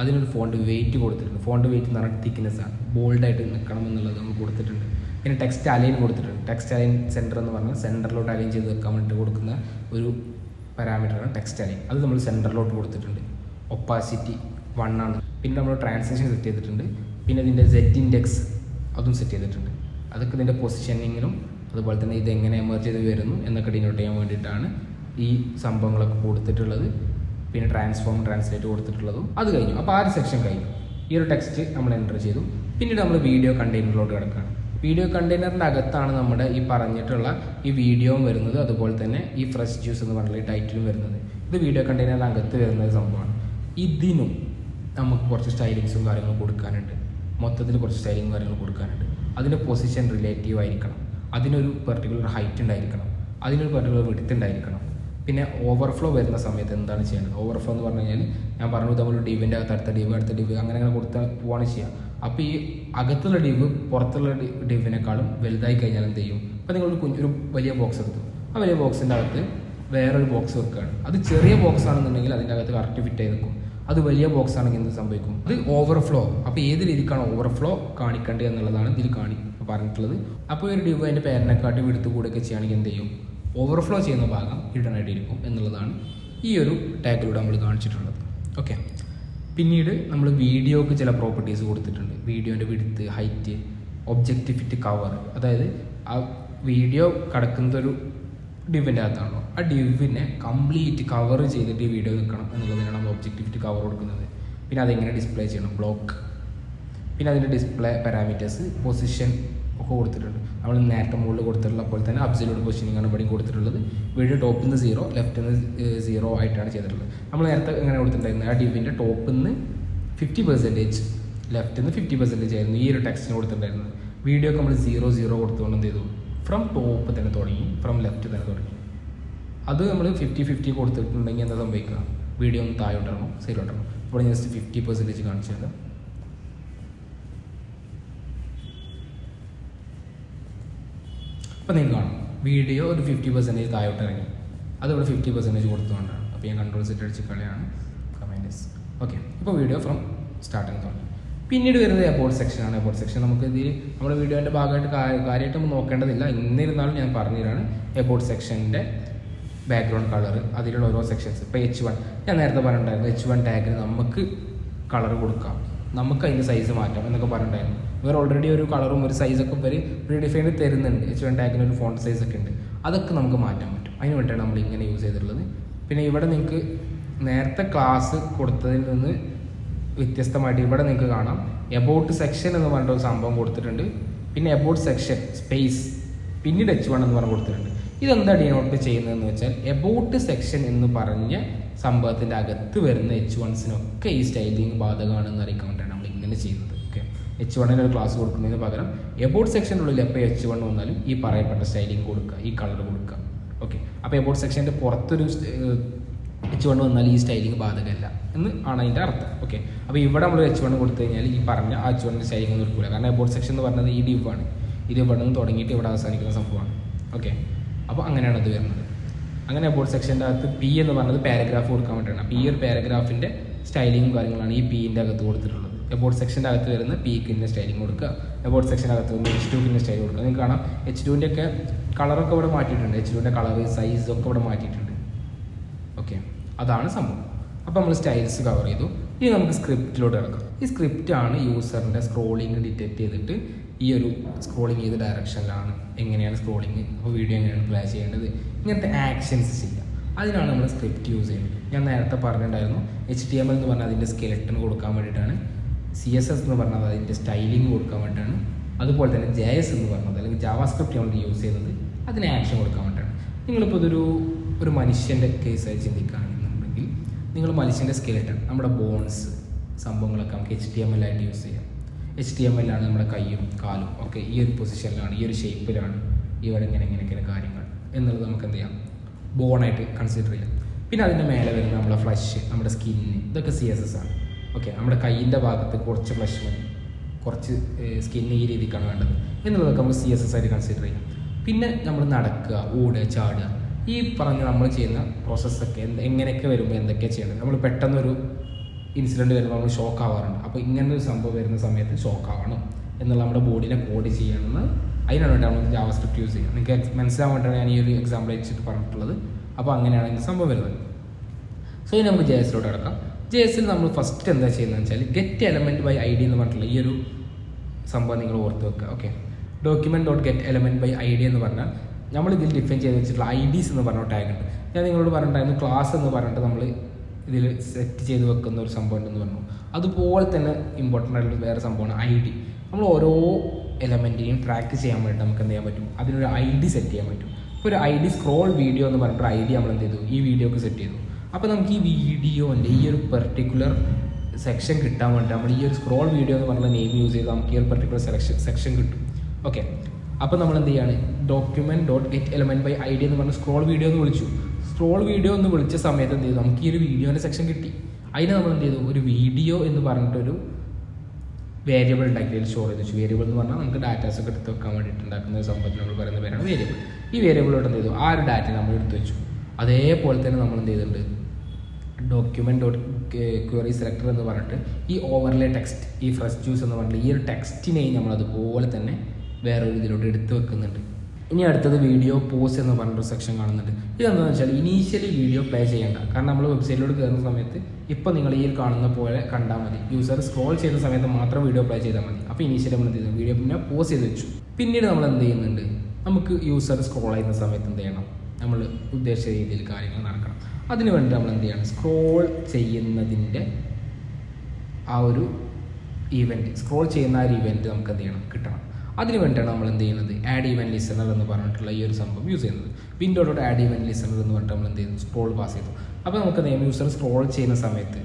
അതിനൊരു ഫോണ്ട് വെയിറ്റ് കൊടുത്തിട്ടുണ്ട്. ഫോണ്ട് വെയിറ്റ് എന്ന് പറഞ്ഞാൽ തിക്നെസ് ആണ്, ബോൾഡായിട്ട് നിൽക്കണം എന്നുള്ളത് നമ്മൾ കൊടുത്തിട്ടുണ്ട്. പിന്നെ ടെക്സ്റ്റ് അലൈൻ കൊടുത്തിട്ടുണ്ട്. ടെക്സ്റ്റ് അലൈൻ സെൻറ്റർ എന്ന് പറഞ്ഞാൽ സെൻറ്ററിലോട്ട് അലൈൻ ചെയ്ത് വെക്കാൻ വേണ്ടി കൊടുക്കുന്ന ഒരു പാരാമീറ്ററാണ് ടെക്സ്റ്റ് അലൈൻ. അത് നമ്മൾ സെൻറ്ററിലോട്ട് കൊടുത്തിട്ടുണ്ട്. ഒപ്പാസിറ്റി 1 ആണ്. പിന്നെ നമ്മൾ ട്രാൻസ്ലേഷൻ സെറ്റ് ചെയ്തിട്ടുണ്ട്. പിന്നെ ഇതിൻ്റെ Z ഇൻഡെക്സ് അതും സെറ്റ് ചെയ്തിട്ടുണ്ട്. അതൊക്കെ ഇതിൻ്റെ പൊസിഷനിങ്ങിനും അതുപോലെ തന്നെ ഇത് എങ്ങനെ എമർജ് ചെയ്ത് വരുന്നു എന്നൊക്കെ ഡിനോട്ട് ചെയ്യാൻ വേണ്ടിയിട്ടാണ് ഈ സംഭവങ്ങളൊക്കെ കൊടുത്തിട്ടുള്ളത്. പിന്നെ ട്രാൻസ്ലേറ്റ് കൊടുത്തിട്ടുള്ളതും അത് കഴിഞ്ഞു. അപ്പോൾ ആ ഒരു സെക്ഷൻ കഴിഞ്ഞു. ഈ ഒരു ടെക്സ്റ്റ് നമ്മൾ എൻ്റർ ചെയ്തു. പിന്നീട് നമ്മൾ വീഡിയോ കണ്ടെയ്നറിലോട്ട് കിടക്കുകയാണ്. വീഡിയോ കണ്ടെയ്നറിൻ്റെ അകത്താണ് നമ്മുടെ ഈ പറഞ്ഞിട്ടുള്ള ഈ വീഡിയോയും വരുന്നത്, അതുപോലെ തന്നെ ഈ ഫ്രഷ് ജ്യൂസ് എന്ന് പറഞ്ഞുള്ള ഈ ടൈറ്റിലും വരുന്നത്. ഇത് വീഡിയോ കണ്ടെയ്നറിൻ്റെ അകത്ത് വരുന്ന ഒരു സംഭവമാണ്. ഇതിനും നമുക്ക് കുറച്ച് സ്റ്റൈലിങ്സും കാര്യങ്ങളും കൊടുക്കാനുണ്ട്. മൊത്തത്തിൽ കുറച്ച് സ്റ്റൈലിങ്ങും കാര്യങ്ങളും കൊടുക്കാനുണ്ട്. അതിൻ്റെ പൊസിഷൻ റിലേറ്റീവ് ആയിരിക്കണം, അതിനൊരു പെർട്ടിക്കുലർ ഹൈറ്റ് ഉണ്ടായിരിക്കണം, അതിനൊരു പെർട്ടിക്കുലർ വിഡ്ത്ത് ഉണ്ടായിരിക്കണം. പിന്നെ ഓവർഫ്ലോ വരുന്ന സമയത്ത് എന്താണ് ചെയ്യേണ്ടത്? ഓവർഫ്ലോ എന്ന് പറഞ്ഞു കഴിഞ്ഞാൽ ഞാൻ പറഞ്ഞു നമ്മൾ ഡിവിൻ്റെ അകത്ത് അടുത്ത ഡിവ് അങ്ങനെ കൊടുത്താൽ പോവാണ് ചെയ്യുക. അപ്പോൾ ഈ അകത്തുള്ള ഡിവ് പുറത്തുള്ള ഡിവിനേക്കാളും വലുതായി കഴിഞ്ഞാൽ എന്ത് ചെയ്യും? അപ്പോൾ നിങ്ങൾ ഒരു വലിയ ബോക്സ് എടുത്തു, ആ വലിയ ബോക്സിൻ്റെ അകത്ത് വേറൊരു ബോക്സ് വെക്കുകയാണ്. അത് ചെറിയ ബോക്സ് ആണെന്നുണ്ടെങ്കിൽ അതിൻ്റെ അകത്ത് കറക്റ്റ് ഫിറ്റ് ചെയ്ത് നിൽക്കും. അത് വലിയ ബോക്സ് ആണെങ്കിൽ എന്ത് സംഭവിക്കും? അത് ഓവർഫ്ലോ. അപ്പോൾ ഏത് രീതിക്കാണ് ഓവർഫ്ലോ കാണിക്കേണ്ടത് എന്നുള്ളതാണ് ഇതിൽ പറഞ്ഞിട്ടുള്ളത്. അപ്പോൾ ഒരു ഡിവ് അതിൻ്റെ പേരിനെക്കാട്ടി വിടുത്ത് കൂടെയൊക്കെ ചെയ്യുകയാണെങ്കിൽ എന്ത് ചെയ്യും? ഓവർഫ്ലോ ചെയ്യുന്ന ഭാഗം ഹിഡനായിട്ടിരിക്കും എന്നുള്ളതാണ് ഈ ഒരു ടാഗിലൂടെ നമ്മൾ കാണിച്ചിട്ടുള്ളത്. ഓക്കെ, പിന്നീട് നമ്മൾ വീഡിയോക്ക് ചില പ്രോപ്പർട്ടീസ് കൊടുത്തിട്ടുണ്ട്. വീഡിയോൻ്റെ വിഡ്ത്ത്, ഹൈറ്റ്, ഒബ്ജക്റ്റിവിറ്റി, കവർ. അതായത് ആ വീഡിയോ കിടക്കുന്നതൊരു ഡിവിൻ്റെ അകത്താണോ, ആ ഡിവിനെ കംപ്ലീറ്റ് കവർ ചെയ്തിട്ട് ഈ വീഡിയോ നിൽക്കണം എന്നുള്ളതിനാണ് നമ്മൾ ഒബ്ജക്റ്റിവിറ്റി കവർ കൊടുക്കുന്നത്. പിന്നെ അതെങ്ങനെ ഡിസ്പ്ലേ ചെയ്യണം, ബ്ലോക്ക്. പിന്നെ അതിൻ്റെ ഡിസ്പ്ലേ പാരാമീറ്റേഴ്സ്, പൊസിഷൻ ഒക്കെ കൊടുത്തിട്ടുണ്ട്. നമ്മൾ നേരത്തെ മുകളിൽ കൊടുത്തിട്ടുള്ള പോലെ തന്നെ അബ്സല്യൂട്ട് പൊസിഷനിങ് ആണ് ഇവിടെ കൊടുത്തിട്ടുള്ളത്. വീഡിയോ ടോപ്പിൽ നിന്ന് 0, ലെഫ്റ്റിൽ നിന്ന് 0 ആയിട്ടാണ് ചെയ്തിട്ടുള്ളത്. നമ്മൾ നേരത്തെ എങ്ങനെ കൊടുത്തിട്ടുണ്ടായിരുന്നത്? ആ ഡിവിൻ്റെ ടോപ്പിൽ നിന്ന് 50%, ലെഫ്റ്റിൽ നിന്ന് 50% ആയിരുന്നു ഈ ഒരു ടെക്സ്റ്റിന് കൊടുത്തിട്ടുണ്ടായിരുന്നത്. വീഡിയോക്ക് നമ്മൾ 0 കൊടുത്തുകൊണ്ട് എന്ത് ചെയ്തു? ഫ്രം ടോപ്പ് തന്നെ തുടങ്ങി, ഫ്രം ലെഫ്റ്റ് തന്നെ തുടങ്ങി. അത് നമ്മൾ 50-50 കൊടുത്തിട്ടുണ്ടെങ്കിൽ എന്താ സംഭവിക്കുക? വീഡിയോ ഒന്ന് താഴോട്ടിറങ്ങും, സൈഡിലോട്ടിറങ്ങും. ഇവിടെ ജസ്റ്റ് 50% കാണിച്ചിട്ടുണ്ട്. അപ്പോൾ നിങ്ങൾക്ക് കാണാം വീഡിയോ ഒരു 50% താഴോട്ട് ഇറങ്ങി. അതിവിടെ 50% കൊടുത്തുകൊണ്ടാണ്. അപ്പോൾ ഞാൻ കൺട്രോൾ സെറ്റ് അടിച്ച് കളിയാണ് കമൻറ്റസ്. ഓക്കെ, ഇപ്പോൾ വീഡിയോ ഫ്രം സ്റ്റാർട്ടിങ് തുടങ്ങി. പിന്നീട് വരുന്നത് എബോട്ട് സെക്ഷനാണ്. എബോട്ട് സെക്ഷൻ നമുക്ക് ഇതിൽ നമ്മുടെ വീഡിയോൻ്റെ ഭാഗമായിട്ട് കാര്യമായിട്ട് നമ്മൾ നോക്കേണ്ടതില്ല. എന്നിരുന്നാലും ഞാൻ പറഞ്ഞുതരാണ്. എബോട്ട് സെക്ഷൻ്റെ ബാക്ക്ഗ്രൗണ്ട് കളർ, അതിലുള്ള ഓരോ സെക്ഷൻസ്. ഇപ്പോൾ H1 ഞാൻ നേരത്തെ പറഞ്ഞിട്ടുണ്ടായിരുന്നു. H1 ടാഗിന് നമുക്ക് കളർ കൊടുക്കാം, നമുക്ക് അതിൻ്റെ സൈസ് മാറ്റാം എന്നൊക്കെ പറഞ്ഞിട്ടുണ്ടായിരുന്നു. ഇവർ ഓൾറെഡി ഒരു കളറും ഒരു സൈസൊക്കെ ഇവർ പ്രീഡിഫൈൻഡ് തരുന്നുണ്ട്. H1 ടാഗിന് ഒരു ഫോണ്ട് സൈസൊക്കെ ഉണ്ട്. അതൊക്കെ നമുക്ക് മാറ്റാൻ പറ്റും. അതിന് വേണ്ടിയാണ് നമ്മൾ ഇങ്ങനെ യൂസ് ചെയ്തിട്ടുള്ളത്. പിന്നെ ഇവിടെ നിങ്ങൾക്ക് നേരത്തെ ക്ലാസ് കൊടുത്തതിൽ നിന്ന് വ്യത്യസ്തമായിട്ട് ഇവിടെ നിങ്ങൾക്ക് കാണാം എബൌട്ട് സെക്ഷൻ എന്ന് പറഞ്ഞ ഒരു സംഭവം കൊടുത്തിട്ടുണ്ട്. പിന്നെ എബൌട്ട് സെക്ഷൻ സ്പേസ് പിന്നീട് H1 എന്ന് പറഞ്ഞ് കൊടുത്തിട്ടുണ്ട്. ഇതെന്താ ഡിനോട്ട് ചെയ്യുന്നതെന്ന് വെച്ചാൽ എബൌട്ട് സെക്ഷൻ എന്ന് പറഞ്ഞ സംഭവത്തിൻ്റെ അകത്ത് വരുന്ന H1സിനൊക്കെ ഈ സ്റ്റൈലിങ് ബാധകമാണെന്ന് അറിയിക്കാൻ വേണ്ടിയാണ് നമ്മൾ ഇങ്ങനെ ചെയ്യുന്നത്. ഓക്കെ, H1ന് ഒരു ക്ലാസ് കൊടുക്കുന്നതിന് പകരം എബൌട്ട് സെക്ഷനുള്ളിൽ എപ്പോൾ H1 വന്നാലും ഈ പറയപ്പെട്ട സ്റ്റൈലിങ് കൊടുക്കുക, ഈ കളർ കൊടുക്കുക. ഓക്കെ, അപ്പോൾ എബൌട്ട് സെക്ഷൻ്റെ പുറത്തൊരു H1 വന്നാൽ ഈ സ്റ്റൈലിങ് ബാധകമല്ല എന്ന് ആണ് അതിൻ്റെ അർത്ഥം. ഓക്കെ, അപ്പോൾ ഇവിടെ നമ്മൾ H1 കൊടുത്തു കഴിഞ്ഞാൽ ഈ പറഞ്ഞ ആ H1ൻ്റെ സ്റ്റൈലിങ് ഒന്നും എടുക്കില്ല. കാരണം എബൌട്ട് സെക്ഷൻ എന്ന് പറഞ്ഞത് ഈ ഡിവാണ്. ഇത് ഇവിടെ നിന്ന് തുടങ്ങിയിട്ട് ഇവിടെ അവസാനിക്കുന്ന സംഭവമാണ്. ഓക്കെ, അപ്പോൾ അങ്ങനെയാണ് അത് വരുന്നത്. അങ്ങനെ എബൌട്ട് സെക്ഷൻ്റെ അകത്ത് P എന്ന് പറഞ്ഞത് പാരഗ്രാഫ് കൊടുക്കാൻ വേണ്ടിയാണ്. അപ്പോൾ ഈ ഒരു പാരഗ്രാഫിൻ്റെ സ്റ്റൈലിങ്ങും കാര്യങ്ങളാണ് ഈ Pൻ്റെ അകത്ത് കൊടുത്തിട്ടുള്ളത്. എബൌട്ട് സെക്ഷൻ്റെ അകത്ത് വരുന്ന Pക്കിൻ്റെ സ്റ്റൈലിങ് കൊടുക്കുക, എബൌട്ട് സെക്ഷൻ്റെ അകത്ത് വരുന്ന H2ക്കിൻ്റെ സ്റ്റൈൽ കൊടുക്കുക. നിങ്ങൾക്ക് കാണാം H2ൻ്റെ ഒക്കെ കളറൊക്കെ ഇവിടെ മാറ്റിയിട്ടുണ്ട്. H2ൻ്റെ കളർ സൈസൊക്കെ ഇവിടെ മാറ്റിയിട്ടുണ്ട്. ഓക്കെ, അതാണ് സംഭവം. അപ്പോൾ നമ്മൾ സ്റ്റൈൽസ് കവർ ചെയ്തു. ഇനി നമുക്ക് സ്ക്രിപ്റ്റിലോട്ട് കിടക്കാം. ഈ സ്ക്രിപ്റ്റാണ് യൂസറിൻ്റെ സ്ക്രോളിങ് ഡിറ്റക്ട് ചെയ്തിട്ട് ഈ ഒരു സ്ക്രോളിങ് ചെയ്ത ഡയറക്ഷനിലാണ് എങ്ങനെയാണ് സ്ക്രോളിങ്, അപ്പോൾ വീഡിയോ എങ്ങനെയാണ് പ്ലേ ചെയ്യേണ്ടത്, ഇങ്ങനത്തെ ആക്ഷൻസ് ചെയ്യുക. അതിനാണ് നമ്മൾ സ്ക്രിപ്റ്റ് യൂസ് ചെയ്യുന്നത്. ഞാൻ നേരത്തെ പറഞ്ഞിട്ടുണ്ടായിരുന്നു HTML എന്ന് പറഞ്ഞാൽ അതിൻ്റെ സ്കെലറ്റൺ കൊടുക്കാൻ വേണ്ടിയിട്ടാണ്, CSS എന്ന് പറഞ്ഞാൽ അതിൻ്റെ സ്റ്റൈലിങ് കൊടുക്കാൻ വേണ്ടിയിട്ടാണ്, അതുപോലെ തന്നെ JS എന്ന് പറഞ്ഞത് അല്ലെങ്കിൽ ജാവാസ്ക്രിപ്റ്റ് നമ്മൾ യൂസ് ചെയ്യുന്നത് അതിന് ആക്ഷൻ കൊടുക്കാൻ വേണ്ടിയിട്ടാണ്. നിങ്ങളിപ്പോൾ ഒരു മനുഷ്യൻ്റെ കേസായി ചിന്തിക്കുകയാണെന്നുണ്ടെങ്കിൽ നിങ്ങൾ മനുഷ്യൻ്റെ സ്കെലറ്റൺ, നമ്മുടെ ബോൺസ് സംഭവങ്ങളൊക്കെ നമുക്ക് HTML ആയിട്ട് യൂസ് ചെയ്യാം. HTML ആണ് നമ്മുടെ കൈയും കാലും ഒക്കെ ഈ ഒരു പൊസിഷനിലാണ്, ഈ ഒരു ഷേപ്പിലാണ്, ഇവിടെ ഇങ്ങനെയൊക്കെയാണ് കാര്യങ്ങൾ എന്നുള്ളത് നമുക്ക് എന്ത് ചെയ്യാം, ബോണായിട്ട് കൺസിഡർ ചെയ്യാം. പിന്നെ അതിൻ്റെ മേലെ വരുന്ന നമ്മുടെ ഫ്ലഷ്, നമ്മുടെ സ്കിന്ന്, ഇതൊക്കെ CSS ആണ്. ഓക്കെ, നമ്മുടെ കൈയിൻ്റെ ഭാഗത്ത് കുറച്ച് ഫ്ലഷ് മതി, കുറച്ച് സ്കിന്ന് ഈ രീതിക്കാണ് വേണ്ടത് എന്നുള്ളതൊക്കെ നമുക്ക് CSS ആയിട്ട് കൺസിഡർ ചെയ്യാം. പിന്നെ നമ്മൾ നടക്കുക, ഓടുക, ചാടുക, ഈ പറഞ്ഞ നമ്മൾ ചെയ്യുന്ന പ്രോസസ്സൊക്കെ എങ്ങനെയൊക്കെ വരുമ്പോൾ എന്തൊക്കെയാണ് ചെയ്യേണ്ടത്. നമ്മൾ പെട്ടെന്നൊരു ഇൻസിഡൻറ്റ് വരുമ്പോൾ നമ്മൾ ഷോക്ക് ആവാറുണ്ട്. അപ്പോൾ ഇങ്ങനൊരു സംഭവം വരുന്ന സമയത്ത് ഷോക്ക് ആവണം എന്നുള്ള നമ്മുടെ ബോഡീനെ കോഡ് ചെയ്യണമെന്ന്, അതിനാണ് വേണ്ടിയാണ് നമ്മൾ ജാവാസ്ക്രിപ്റ്റ് യൂസ് ചെയ്യുക. നിങ്ങൾക്ക് മനസ്സിലാവാൻ വേണ്ടിയാണ് ഞാൻ ഈ ഒരു എക്സാമ്പിൾ വെച്ചിട്ട് പറഞ്ഞിട്ടുള്ളത്. അപ്പോൾ അങ്ങനെയാണ് ഇതിന് സംഭവം വരുന്നത്. സോ ഇനി നമുക്ക് JS-ലോട്ട് കിടക്കാം. JS-ൽ നമ്മൾ ഫസ്റ്റ് എന്താ ചെയ്യുന്നതെന്ന് വെച്ചാൽ ഗെറ്റ് എലമെൻറ്റ് ബൈ ID എന്ന് പറഞ്ഞിട്ടുള്ള ഈ ഒരു സംഭവം നിങ്ങൾ ഓർത്ത് വെക്കുക. ഓക്കെ, document.getElementById എന്ന് പറഞ്ഞാൽ നമ്മൾ ഇതിൽ ഡിഫൈൻ ചെയ്ത് വെച്ചിട്ടുള്ള IDs എന്ന് പറഞ്ഞ ടാഗ് ഉണ്ട്. ഞാൻ നിങ്ങളോട് പറഞ്ഞിട്ടുണ്ടായിരുന്നു ക്ലാസ് എന്ന് പറഞ്ഞിട്ട് നമ്മൾ ഇതിൽ സെറ്റ് ചെയ്ത് വെക്കുന്ന ഒരു സംഭവം ഉണ്ടെന്ന് പറഞ്ഞു. അതുപോലെ തന്നെ ഇമ്പോർട്ടൻ്റ് ആയിട്ടുള്ള വേറെ സംഭവമാണ് ID. നമ്മൾ ഓരോ എലമെൻറ്റിനെയും ട്രാക്ക് ചെയ്യാൻ വേണ്ടി നമുക്ക് എന്ത് ചെയ്യാൻ പറ്റും, അതിനൊരു ID സെറ്റ് ചെയ്യാൻ പറ്റും. ഇപ്പോൾ ഒരു ID സ്ക്രോൾ വീഡിയോ എന്ന് പറഞ്ഞിട്ട് ID നമ്മൾ എന്ത് ചെയ്തു, ഈ വീഡിയോക്ക് സെറ്റ് ചെയ്തു. അപ്പോൾ നമുക്ക് ഈ വീഡിയോൻ്റെ ഈ ഒരു പെർട്ടിക്കുലർ സെക്ഷൻ കിട്ടാൻ വേണ്ടി നമ്മൾ ഈ ഒരു സ്ക്രോൾ വീഡിയോ എന്ന് പറഞ്ഞ നെയിം യൂസ് ചെയ്ത് നമുക്ക് ഈ ഒരു പെർട്ടിക്കുലർ സെക്ഷൻ കിട്ടും. ഓക്കെ, അപ്പോൾ നമ്മൾ എന്ത് ചെയ്യാണ്, document.getElementById എന്ന് പറഞ്ഞ സ്ക്രോൾ വീഡിയോ എന്ന് വിളിച്ചു. സ്ക്രോൾ വീഡിയോ എന്ന് വിളിച്ച സമയത്ത് എന്ത് ചെയ്തു, നമുക്ക് ഈ ഒരു വീഡിയോൻ്റെ സെക്ഷൻ കിട്ടി. അതിന് നമ്മൾ എന്ത് ചെയ്തു, ഒരു വീഡിയോ എന്ന് പറഞ്ഞിട്ടൊരു വേരിയബിൾ ഉണ്ടാക്കി സ്റ്റോർ ചെയ്ത് വെച്ചു. വേരിയബിൾ എന്ന് പറഞ്ഞാൽ നമുക്ക് ഡാറ്റാസ് ഒക്കെ എടുത്ത് വെക്കാൻ വേണ്ടിയിട്ട് ഉണ്ടാക്കുന്ന ഒരു സംഭവത്തിന് നമ്മൾ പറയുന്ന പേരാണ് വേരിയബിൾ. ഈ വേരിയബിളോട്ട് എന്ത് ചെയ്തു, ആ ഒരു ഡാറ്റ നമ്മൾ എടുത്ത് വെച്ചു. അതേപോലെ തന്നെ നമ്മൾ എന്ത് ചെയ്തിട്ടുണ്ട്, document.querySelector എന്ന് പറഞ്ഞിട്ട് ഈ ഓവർലേ ടെക്സ്റ്റ്, ഈ ഫ്രഷ് ജ്യൂസ് എന്ന് പറഞ്ഞിട്ട് ഈ ഒരു ടെക്സ്റ്റിനെയും നമ്മൾ അതുപോലെ തന്നെ വേറൊരു ഇതിലോട്ട് എടുത്ത് വെക്കുന്നുണ്ട്. ഇനി അടുത്തത് വീഡിയോ പോസ് എന്ന് പറഞ്ഞൊരു സെക്ഷൻ കാണുന്നുണ്ട്. ഇതെന്താണെന്ന് വെച്ചാൽ ഇനീഷ്യലി വീഡിയോ പ്ലേ ചെയ്യേണ്ട, കാരണം നമ്മൾ വെബ്സൈറ്റിലോട്ട് കയറുന്ന സമയത്ത് ഇപ്പോൾ നിങ്ങൾ ഈ കാണുന്ന പോലെ കണ്ടാൽ മതി. യൂസർ സ്ക്രോൾ ചെയ്യുന്ന സമയത്ത് മാത്രം വീഡിയോ പ്ലേ ചെയ്താൽ മതി. അപ്പോൾ ഇനീഷ്യലി നമ്മൾ എന്ത് ചെയ്തു, വീഡിയോ പിന്നെ പോസ് ചെയ്ത് വെച്ചു. പിന്നീട് നമ്മൾ എന്ത് ചെയ്യുന്നുണ്ട്, നമുക്ക് യൂസർ സ്ക്രോൾ ചെയ്യുന്ന സമയത്ത് എന്ത് ചെയ്യണം, നമ്മൾ ഉദ്ദേശിച്ച രീതിയിൽ കാര്യങ്ങൾ നടക്കണം. അതിന് വേണ്ടി നമ്മൾ എന്ത് ചെയ്യണം, സ്ക്രോൾ ചെയ്യുന്നതിൻ്റെ ആ ഒരു ഇവൻറ്റ്, സ്ക്രോൾ ചെയ്യുന്ന ആ ഒരു ഇവൻറ്റ് നമുക്ക് എന്ത് ചെയ്യണം, കിട്ടണം. അതിന് വേണ്ടിയാണ് നമ്മൾ എന്ത് ചെയ്യുന്നത്, ആഡ് ഈവൻറ്റ് ലിസണർ എന്ന് പറഞ്ഞിട്ടുള്ള ഈ ഒരു സംഭവം യൂസ് ചെയ്യുന്നത്. വിൻഡോയുടെ ആഡ് ഈവൻറ്റ് ലിസണർ എന്ന് പറഞ്ഞിട്ട് നമ്മൾ എന്ത് ചെയ്യുന്നു, സ്ക്രോൾ പാസ് ചെയ്തു. അപ്പോൾ നമുക്ക് യൂസർ സ്ക്രോൾ ചെയ്യുന്ന സമയത്ത്,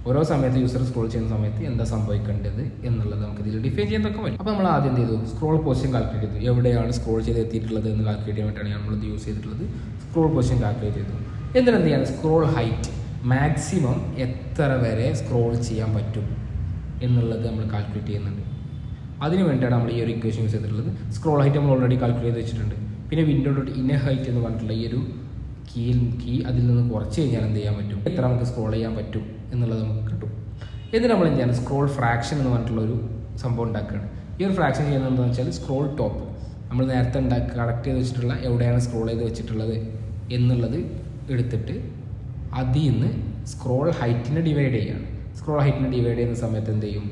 ഓരോ സമയത്ത് യൂസർ സ്ക്രോൾ ചെയ്യുന്ന സമയത്ത് എന്താ സംഭവിക്കേണ്ടത് എന്നുള്ളത് നമുക്ക് ഇതിൽ ഡിഫൈൻ ചെയ്യാൻ പറ്റും. അപ്പോൾ നമ്മൾ ആദ്യം എന്ത് ചെയ്തു, സ്ക്രോൾ പൊസിഷൻ കാൽക്കുലേറ്റ് ചെയ്തു. എവിടെയാണ് സ്ക്രോൾ ചെയ്ത് എത്തിയിട്ടുള്ളത് എന്ന് കാൽക്കുലേറ്റ് ചെയ്യാൻ വേണ്ടിയാണ് നമ്മളിത് യൂസ് ചെയ്തിട്ടുള്ളത്. സ്ക്രോൾ പൊസിഷൻ കാൽക്കുലേറ്റ് ചെയ്തു. എന്നിട്ട് എന്ത് ചെയ്യണം, സ്ക്രോൾ ഹൈറ്റ്, മാക്സിമം എത്ര വരെ സ്ക്രോൾ ചെയ്യാൻ പറ്റും എന്നുള്ളത് നമ്മൾ കാൽക്കുലേറ്റ് ചെയ്യുന്നുണ്ട്. അതിന് വേണ്ടിയാണ് നമ്മൾ ഈ ഒരു ഇക്വേഷൻ യൂസ് ചെയ്തിട്ടുള്ളത്. സ്ക്രോൾ ഹൈറ്റ് നമ്മൾ ഓൾറെഡി കാൽക്കുലേറ്റ് ചെയ്ത് വെച്ചിട്ടുണ്ട്. പിന്നെ വിൻഡോ.ഇന്നർ ഹൈറ്റ് എന്ന് പറഞ്ഞിട്ടുള്ള ഈ ഒരു കീ അതിൽ നിന്ന് കുറച്ച് കഴിഞ്ഞാൽ എന്ത് ചെയ്യാൻ പറ്റും, എത്ര നമുക്ക് സ്ക്രോൾ ചെയ്യാൻ പറ്റും എന്നുള്ളത് നമുക്ക് കിട്ടും. എന്നിട്ട് നമ്മൾ എന്ത് ചെയ്യണം, സ്ക്രോൾ ഫ്രാക്ഷൻ എന്ന് പറഞ്ഞിട്ടുള്ള ഒരു സംഭവം ഉണ്ടാക്കുകയാണ്. ഈ ഒരു ഫ്രാക്ഷൻ ചെയ്യുന്നത് എന്താണെന്ന് വെച്ചാൽ സ്ക്രോൾ ടോപ്പ് നമ്മൾ നേരത്തെ കളക്ട് ചെയ്ത് വെച്ചിട്ടുള്ള എവിടെയാണ് സ്ക്രോൾ ചെയ്ത് വെച്ചിട്ടുള്ളത് എന്നുള്ളത് എടുത്തിട്ട് അതിൽ നിന്ന് സ്ക്രോൾ ഹൈറ്റിനെ ഡിവൈഡ് ചെയ്യുകയാണ്. സ്ക്രോൾ ഹൈറ്റിനെ ഡിവൈഡ് ചെയ്യുന്ന സമയത്ത് എന്ത് ചെയ്യും,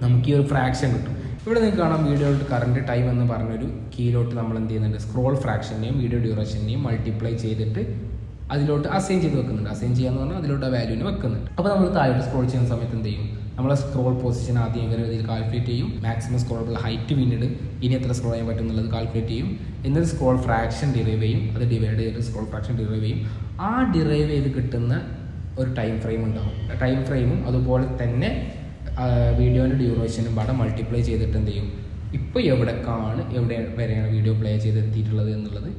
നമുക്ക് ഈ ഒരു ഫ്രാക്ഷൻ കിട്ടും. ഇവിടെ നിങ്ങൾക്ക് കാണാം വീഡിയോയിലോട്ട് കറണ്ട് ടൈം എന്ന് പറഞ്ഞൊരു കീയിലോട്ട് നമ്മൾ എന്ത് ചെയ്യുന്നുണ്ട്, സ്ക്രോൾ ഫ്രാക്ഷനെയും വീഡിയോ ഡ്യൂറേഷനെയും മൾട്ടിപ്ലൈ ചെയ്തിട്ട് അതിലോട്ട് അസൈൻ ചെയ്ത് വെക്കുന്നുണ്ട്. അസൈൻ ചെയ്യാന്ന് പറഞ്ഞാൽ അതിലോട്ട് ആ വാല്യൂവിന് വെക്കുന്നുണ്ട്. അപ്പോൾ നമ്മൾ താഴോട്ട് സ്ക്രോൾ ചെയ്യുന്ന സമയത്ത് എന്ത് ചെയ്യും, നമ്മളെ സ്ക്രോൾ പൊസിഷൻ ആദ്യം ഇവരെ ഇതിൽ കാൽക്കുലേറ്റ് ചെയ്യും. മാക്സിമം സ്ക്രോളബിൾ ഹൈറ്റ് പിന്നീട് ഇനി എത്ര സ്ക്രോൾ ചെയ്യാൻ പറ്റും എന്നുള്ളത് കാൽക്കുലേറ്റ് ചെയ്യും. എന്നിട്ട് സ്ക്രോൾ ഫ്രാക്ഷൻ ഡിറൈവ് ചെയ്യും. അത് ഡിവൈഡ് ചെയ്തിട്ട് സ്ക്രോൾ ഫ്രാക്ഷൻ ഡിറൈവ് ചെയ്യും. ആ ഡിറൈവ് ചെയ്ത് കിട്ടുന്ന ഒരു ടൈം ഫ്രെയിം ഉണ്ടാവും. ടൈം ഫ്രെയിമും അതുപോലെ തന്നെ വീഡിയോൻ്റെ ഡ്യൂറേഷനും പാടെ മൾട്ടിപ്ലൈ ചെയ്തിട്ട് എന്ത് ചെയ്യും, ഇപ്പോൾ എവിടെ വരെയാണ് വീഡിയോ പ്ലേ ചെയ്തെത്തിയിട്ടുള്ളത് എന്നുള്ളത്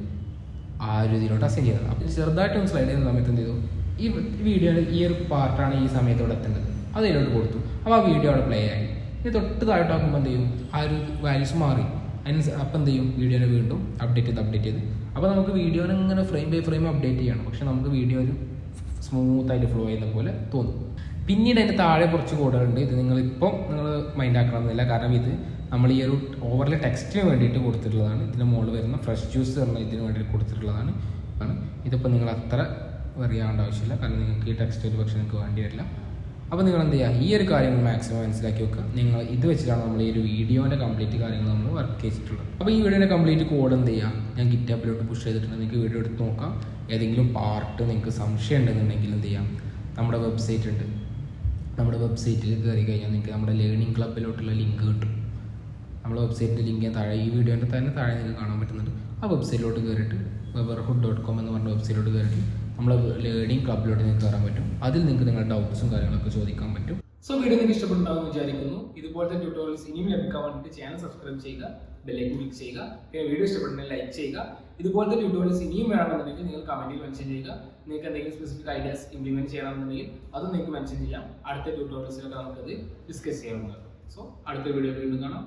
ആ ഒരു ഇതിലോട്ട് അസൈൻ ചെയ്യുന്നത്. അപ്പോൾ ചെറുതായിട്ടൊന്ന് സ്ലൈഡ് ചെയ്യുന്ന സമയത്ത് എന്ത് ചെയ്തു, ഈ വീഡിയോയുടെ ഈ ഒരു പാർട്ടാണ് ഈ സമയത്തോടെ എത്തേണ്ടത്, അതിലോട്ട് കൊടുത്തു. അപ്പോൾ ആ വീഡിയോ അവിടെ പ്ലേ ആയി. ഇത് തൊട്ട് താഴോട്ടാക്കുമ്പോൾ എന്ത് ചെയ്യും, ആ ഒരു വാല്യൂസ് മാറി. അപ്പം എന്ത് ചെയ്യും, വീഡിയോനെ വീണ്ടും അപ്ഡേറ്റ് ചെയ്ത് അപ്പോൾ നമുക്ക് വീഡിയോനെ ഇങ്ങനെ ഫ്രെയിം ബൈ ഫ്രെയിം അപ്ഡേറ്റ് ചെയ്യണം. പക്ഷെ നമുക്ക് വീഡിയോ ഒരു സ്മൂത്തായിട്ട് ഫ്ലോ ചെയ്യുന്ന പോലെ തോന്നും. പിന്നീട് അതിൻ്റെ താഴെ കുറച്ച് കോഡുകളുണ്ട്. ഇത് നിങ്ങൾ മൈൻഡ് ആക്കണമെന്നില്ല, കാരണം ഇത് നമ്മൾ ഈ ഒരു ഓവർലെ ടെക്സ്റ്റിന് വേണ്ടിയിട്ട് കൊടുത്തിട്ടുള്ളതാണ്. ഇതിൻ്റെ മുകളിൽ വരുന്ന ഫ്രഷ് ജ്യൂസ് പറഞ്ഞാൽ ഇതിന് വേണ്ടിയിട്ട് കൊടുത്തിട്ടുള്ളതാണ്. ഇതിപ്പോൾ നിങ്ങൾ അത്ര അറിയാവേണ്ട ആവശ്യമില്ല, കാരണം നിങ്ങൾക്ക് ഈ ടെക്സ്റ്റ് ഒരു പക്ഷേ നിങ്ങൾക്ക് വേണ്ടി വരില്ല. അപ്പോൾ നിങ്ങൾ എന്ത് ചെയ്യുക, ഈ ഒരു കാര്യങ്ങൾ മാക്സിമം മനസ്സിലാക്കി വെക്കുക. നിങ്ങൾ ഇത് വെച്ചിട്ടാണ് നമ്മൾ ഈ ഒരു വീഡിയോൻ്റെ കംപ്ലീറ്റ് കാര്യങ്ങൾ നമ്മൾ വർക്ക് ചെയ്തിട്ടുള്ളത്. അപ്പോൾ ഈ വീഡിയോൻ്റെ കംപ്ലീറ്റ് കോഡ് എന്ത് ചെയ്യുക, ഞാൻ ഗിറ്റാപ്പിലോട്ട് പുഷ് ചെയ്തിട്ടുണ്ട്. നിങ്ങൾക്ക് വീഡിയോ എടുത്ത് നോക്കാം. ഏതെങ്കിലും പാർട്ട് നിങ്ങൾക്ക് സംശയം ഉണ്ടെന്നുണ്ടെങ്കിൽ എന്ത് ചെയ്യാം, നമ്മുടെ വെബ്സൈറ്റ് ഉണ്ട്. നമ്മുടെ വെബ്സൈറ്റിൽ കയറി കഴിഞ്ഞാൽ നിങ്ങൾക്ക് നമ്മുടെ ലേണിംഗ് ക്ലബിലോട്ടുള്ള ലിങ്ക് കിട്ടും. നമ്മുടെ വെബ്സൈറ്റിൻ്റെ ലിങ്ക് ഞാൻ താഴെ ഈ വീഡിയോൻ്റെ തന്നെ താഴെ നിങ്ങൾക്ക് കാണാൻ പറ്റുന്നുണ്ട്. ആ വെബ്സൈറ്റിലോട്ട് കയറിയിട്ട് weberhood.com എന്ന് പറഞ്ഞ വെബ്സൈറ്റിലോട്ട് കയറിയിട്ട് നമ്മളെ ലേണിംഗ് ക്ലബിലോട്ട് നിങ്ങൾക്ക് കയറാൻ പറ്റും. അതിൽ നിങ്ങൾക്ക് നിങ്ങളുടെ ഡൗട്ട്സും കാര്യങ്ങളൊക്കെ ചോദിക്കാൻ പറ്റും. സോ വീഡിയോ നിങ്ങൾക്ക് ഇഷ്ടപ്പെടുന്നുണ്ടാവുമെന്ന് വിചാരിക്കുന്നു. ഇതുപോലത്തെ ട്യൂട്ടോറിയൽസ് ഇനിയും ലഭിക്കാൻ വേണ്ടിയിട്ട് ചാനൽ സബ്സ്ക്രൈബ് ചെയ്യുക, ബെല്ലൈക്കൻ ക്ലിക്ക് ചെയ്യുക, പിന്നെ വീഡിയോ ഇഷ്ടപ്പെടുന്നെങ്കിൽ ലൈക്ക് ചെയ്യുക. ഇതുപോലത്തെ ട്യൂട്ടോറിയൽസ് ഇനിയും വേണമെന്നുണ്ടെങ്കിൽ നിങ്ങൾ കമന്റിൽ മെൻഷൻ ചെയ്യുക. നിങ്ങൾക്ക് എന്തെങ്കിലും സ്പെസിഫിക് ഐഡിയാസ് ഇംപ്ലിമെന്റ് ചെയ്യണമെന്നുണ്ടെങ്കിൽ അതും നിങ്ങൾക്ക് മെൻഷൻ ചെയ്യാം. അടുത്ത ട്യൂട്ടോറിയൽസിലൊക്കെ നമുക്കത് ഡിസ്കസ് ചെയ്യാവുന്നതാണ്. സോ അടുത്ത വീഡിയോ വീണ്ടും കാണാം.